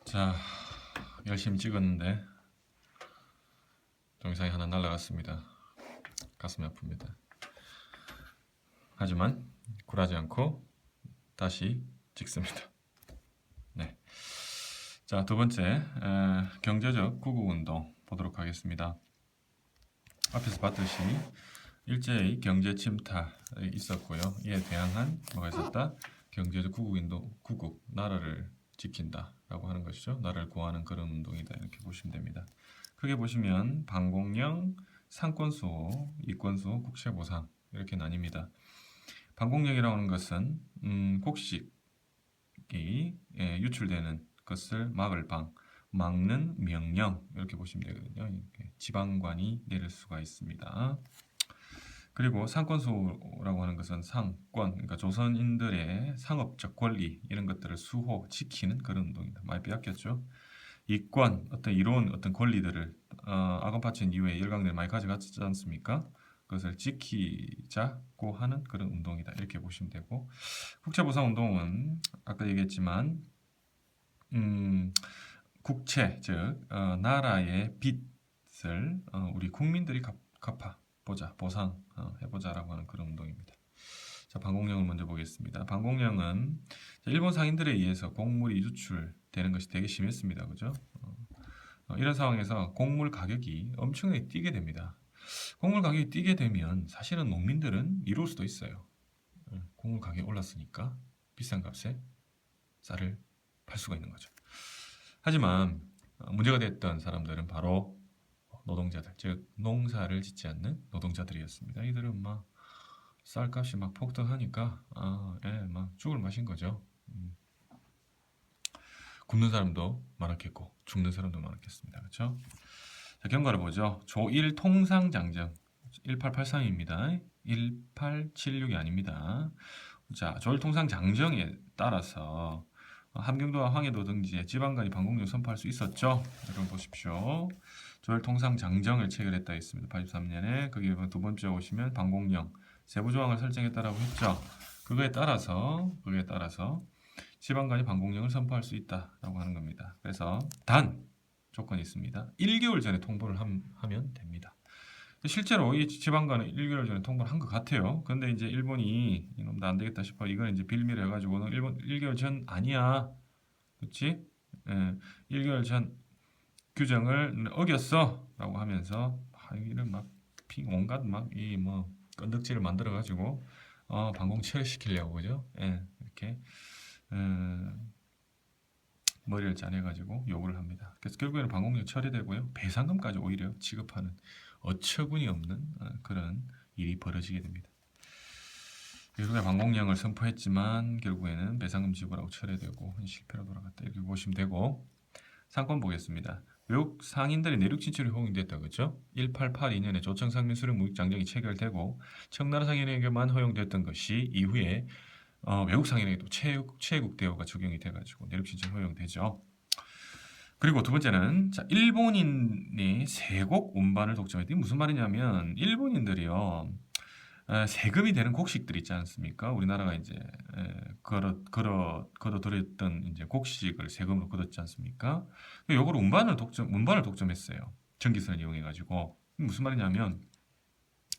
자, 열심히 찍었는데 동영상이 하나 날라갔습니다. 가슴이 아픕니다. 하지만 굴하지 않고 다시 찍습니다. 네. 자, 두 번째 경제적 구국운동 보도록 하겠습니다. 앞에서 봤듯이 일제히 경제 침탈이 있었고요. 이에 대항한 뭐가 있었다? 경제적 구국운동, 구국, 나라를 지킨다라고 하는 것이죠. 나라를 구하는 그런 운동이다 이렇게 보시면 됩니다. 크게 보시면 반공령, 상권수호, 이권수호, 국채보상 이렇게 나뉩니다. 반공령이라고 하는 것은 곡식이 유출되는 것을 막을 방, 막는 명령 이렇게 보시면 되거든요. 이렇게 지방관이 내릴 수가 있습니다. 그리고 상권수호라고 하는 것은 상권, 그러니까 조선인들의 상업적 권리 이런 것들을 수호, 지키는 그런 운동입니다. 많이 빼앗겼죠. 이권, 어떤 이로운 어떤 권리들을 아건파천 이후에 열강들이 많이 가져갔지 않습니까? 그것을 지키자고 하는 그런 운동이다. 이렇게 보시면 되고, 국채보상운동은 아까 얘기했지만 국채, 즉 나라의 빚을 우리 국민들이 갚아보자, 보상해보자라고 하는 그런 운동입니다. 자, 반공령을 먼저 보겠습니다. 반공령은 일본 상인들에 의해서 곡물이 유출되는 것이 되게 심했습니다. 그죠? 이런 상황에서 곡물 가격이 엄청나게 뛰게 됩니다. 곡물 가격이 뛰게 되면 사실은 농민들은 이룰 수도 있어요. 곡물 가격이 올랐으니까 비싼 값에 쌀을 팔 수가 있는 거죠. 하지만 문제가 됐던 사람들은 바로 노동자들, 즉 농사를 짓지 않는 노동자들이었습니다. 이들은 막 쌀값이 막 폭등하니까 막 죽을 맛인 거죠. 굶는 사람도 많았겠고 죽는 사람도 많았겠습니다. 그렇죠? 자, 경과를 보죠. 조일 통상장정 1883입니다. 1876이 아닙니다. 자, 조일 통상장정에 따라서 함경도와 황해도 등지에 지방간이 반공령 선포할 수 있었죠. 여러분 보십시오. 조일 통상장정을 체결했다 했습니다. 83년에 거기에 두 번째 오시면 반공령 세부 조항을 설정했다라고 했죠. 그거에 따라서 지방간이 반공령을 선포할 수 있다라고 하는 겁니다. 그래서 단 조건이 있습니다. 1개월 전에 통보를 하면 됩니다. 실제로 이 지방간은 1개월 전에 통보를 한 것 같아요. 근데 이제 일본이 이놈도 안 되겠다 싶어 이건 이제 빌미를 해가지고는 일본 1개월 전 아니야, 그렇지? 1개월 전 규정을 어겼어라고 하면서 이런 막 온갖 막 이 뭐 건덕지를 만들어가지고 반공 철회시키려고 그죠? 이렇게 머리를 짜내가지고 요구를 합니다. 그래서 결국에는 반공령 처리되고요. 배상금까지 오히려 지급하는 어처구니 없는 그런 일이 벌어지게 됩니다. 결국에 반공령을 선포했지만 결국에는 배상금 지불하고 철회되고 실패로 돌아갔다 이렇게 보시면 되고, 상권 보겠습니다. 외국 상인들의 내륙 진출이 허용됐다 그죠? 1882년에 조청 상민 수령 무역 장정이 체결되고 청나라 상인에게만 허용됐던 것이 이후에 외국 상인에게도 최국 대우가 적용이 돼가지고 내륙 진출 허용되죠. 그리고 두 번째는 자, 일본인의 세곡 운반을 독점했다. 이게 무슨 말이냐면 일본인들이요 세금이 되는 곡식들 있지 않습니까? 우리나라가 이제 거둬들였던 이제 곡식을 세금으로 거뒀지 않습니까? 요걸 운반을 독점했어요. 전기선을 이용해 가지고. 무슨 말이냐면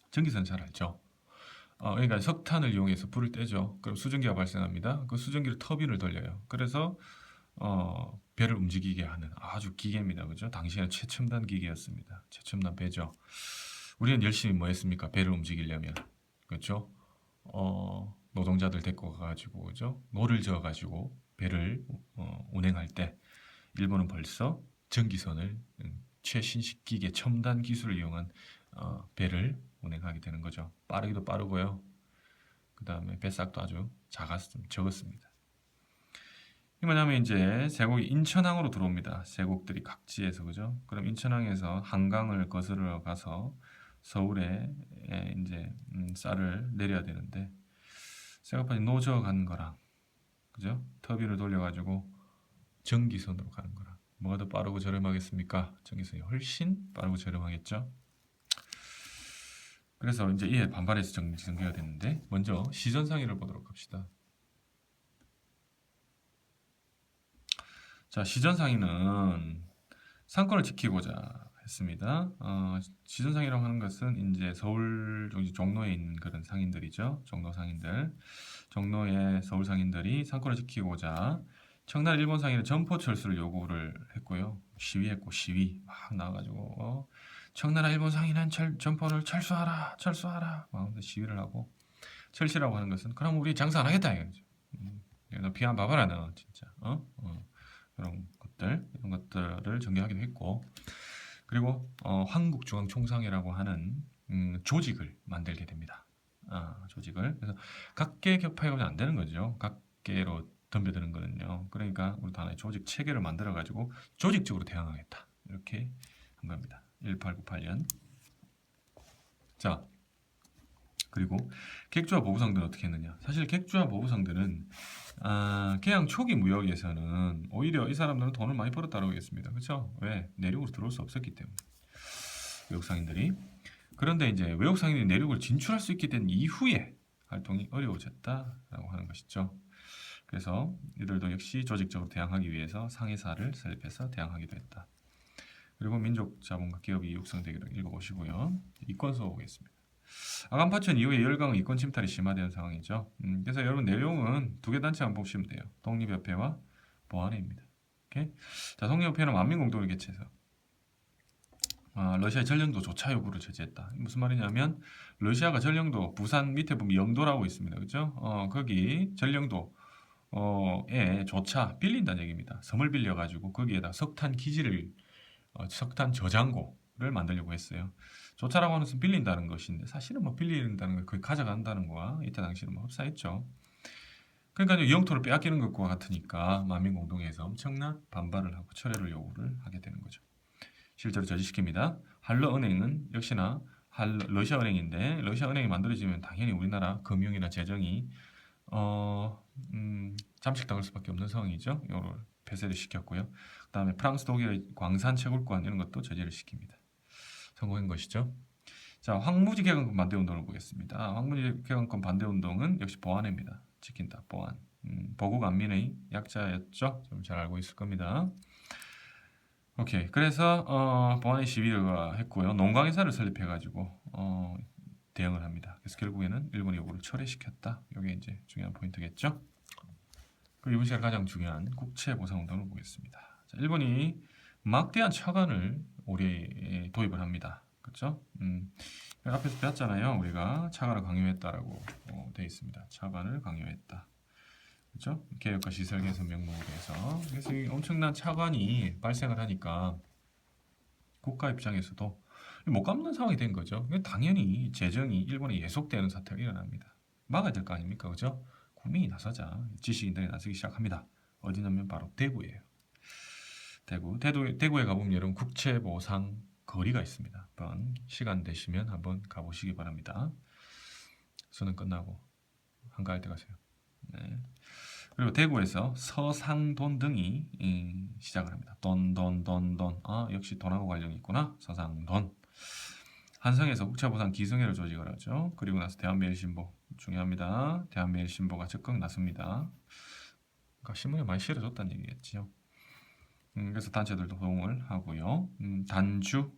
전기선 잘 알죠? 그러니까 석탄을 이용해서 불을 떼죠. 그럼 수증기가 발생합니다. 그 수증기를 터빈을 돌려요. 그래서 배를 움직이게 하는 아주 기계입니다. 그죠? 당시에는 최첨단 기계였습니다. 최첨단 배죠. 우리는 열심히 뭐 했습니까? 배를 움직이려면. 그렇죠? 노동자들 데리고 가가지고, 그죠? 노를 저어가지고 배를 운행할 때 일본은 벌써 전기선을 최신식 기계, 첨단 기술을 이용한 배를 운행하게 되는 거죠. 빠르기도 빠르고요. 그 다음에 배싹도 아주 적었습니다. 이 뭐냐면 이제 세곡이 인천항으로 들어옵니다. 세곡들이 각지에서, 그죠? 그럼 인천항에서 한강을 거슬러 가서 서울에 이제 쌀을 내려야 되는데 생각보다 노저 가는 거랑, 그죠? 터빈을 돌려가지고 전기선으로 가는 거랑 뭐가 더 빠르고 저렴하겠습니까? 전기선이 훨씬 빠르고 저렴하겠죠? 그래서 이제 이에 반발해서 전기가 됐는데 먼저 시전 상의를 보도록 합시다. 자, 시전상인은 상권을 지키고자 했습니다. 시전상이라고 하는 것은 이제 서울 종로에 있는 그런 상인들이죠. 종로 상인들, 종로의 서울 상인들이 상권을 지키고자 청날 일본 상인은 점포 철수를 요구를 했고요. 시위했고 시위 막 나와가지고 청나라 일본 상인은 점포를 철수하라, 철수하라. 시위를 하고 철시라고 하는 것은 그럼 우리 장사 안 하겠다 이거죠. 너 피한 봐봐라 너 진짜. 그런 것들 이런 것들을 전개하기도 했고 그리고 한국중앙총상회라고 하는 조직을 만들게 됩니다. 조직을 그래서 각계 격파가 안 되는 거죠. 각계로 덤벼드는 거는요. 그러니까 우리도 하나의 조직 체계를 만들어 가지고 조직적으로 대항하겠다 이렇게 한 겁니다. 1898년. 자 그리고 객주와 보부상들은 어떻게 했느냐? 사실 객주와 보부상들은 개항 초기 무역에서는 오히려 이 사람들은 돈을 많이 벌었다고 하겠습니다. 그렇죠? 왜? 내륙으로 들어올 수 없었기 때문에 외국 상인들이. 그런데 이제 외국 상인들이 내륙을 진출할 수 있게 된 이후에 활동이 어려워졌다라고 하는 것이죠. 그래서 이들도 역시 조직적으로 대항하기 위해서 상해사를 설립해서 대항하기도 했다. 그리고 민족 자본과 기업이 육성되기를 읽어보시고요. 이권서 보겠습니다. 아간파천 이후에 열강의 이권 침탈이 심화되는 상황이죠. 그래서 여러분 내용은 두 개 단체만 보시면 돼요. 독립협회와 보안회입니다. 오케이? 자, 독립협회는 만민공동을 개최해서 러시아의 전령도 조차 요구를 제지했다. 무슨 말이냐면 러시아가 전령도 부산 밑에 보면 영도라고 있습니다. 그렇죠? 거기 전령도에 조차 빌린다는 얘기입니다. 섬을 빌려가지고 거기에다 석탄 기지를 석탄 저장고를 만들려고 했어요. 조차라고 하는 것은 빌린다는 것인데 사실은 뭐 빌린다는 걸 거의 가져간다는 거와 이때 당시는 뭐 흡사했죠. 그러니까 영토를 빼앗기는 것과 같으니까 만민공동회에서 엄청난 반발을 하고 철회를 요구를 하게 되는 거죠. 실제로 저지시킵니다. 한러은행은 역시나 러시아 은행인데 러시아 은행이 만들어지면 당연히 우리나라 금융이나 재정이 잠식당할 수밖에 없는 상황이죠. 이거를 폐쇄를 시켰고요. 그다음에 프랑스, 독일의 광산 채굴권 이런 것도 저지를 시킵니다. 성공한 것이죠. 자, 황무지 개간권 반대 운동을 보겠습니다. 황무지 개간권 반대 운동은 역시 보안입니다. 지킨다, 보안. 보국 안민의 약자였죠. 좀 잘 알고 있을 겁니다. 오케이. 그래서 보안의 시위가 했고요. 농광회사를 설립해가지고 대응을 합니다. 그래서 결국에는 일본의 요구를 철회시켰다. 이게 이제 중요한 포인트겠죠. 그리고 이번 시간 가장 중요한 국채 보상 운동을 보겠습니다. 자, 일본이 막대한 차관을 올해 도입을 합니다. 그렇죠? 앞에서 배웠잖아요. 우리가 차관을 강요했다라고 되어 있습니다. 차관을 강요했다. 그렇죠? 개혁과 시설 개선 명목에 대해서. 그래서 이 엄청난 차관이 발생을 하니까 국가 입장에서도 못 갚는 상황이 된 거죠. 당연히 재정이 일본에 예속되는 사태가 일어납니다. 막아야 될 거 아닙니까? 그죠? 국민이 나서자. 지식인들이 나서기 시작합니다. 어디냐면 바로 대구예요. 대구에 가보면 여러분 국채보상 거리가 있습니다. 한번 시간 되시면 한번 가보시기 바랍니다. 수능 끝나고 한가할 때 가세요. 네. 그리고 대구에서 서상돈 등이 시작을 합니다. 돈. 역시 돈하고 관련이 있구나. 서상돈. 한성에서 국채보상 기승회를 조직을 하죠. 그리고 나서 대한매일신보 중요합니다. 대한매일신보가 적극 나섭니다. 그러니까 신문에 많이 실어줬다는 얘기겠죠. 그래서 단체들도 도움을 하고요. 단주,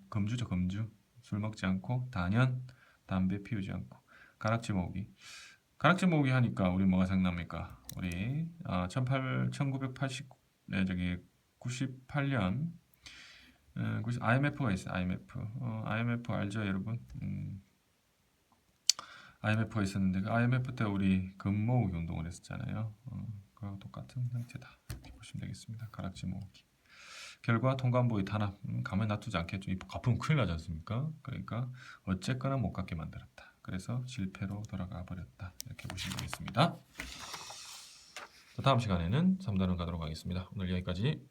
금주죠, 금주. 술 먹지 않고, 단연, 담배 피우지 않고, 가락지 모으기. 가락지 모으기 하니까 우리 뭐가 생각납니까? 우리 98년 IMF가 있어요. IMF 알죠, 여러분? IMF가 있었는데 그 IMF 때 우리 금 모으기 운동을 했었잖아요. 그거와 똑같은 형태다. 이렇게 보시면 되겠습니다. 가락지 모으기. 결과 통관보의 탄압. 가만히 놔두지 않겠죠. 이 갚으면 큰일 나지 않습니까? 그러니까 어쨌거나 못 갚게 만들었다. 그래서 실패로 돌아가 버렸다. 이렇게 보시면 되겠습니다. 다음 시간에는 3단원 가도록 하겠습니다. 오늘 여기까지.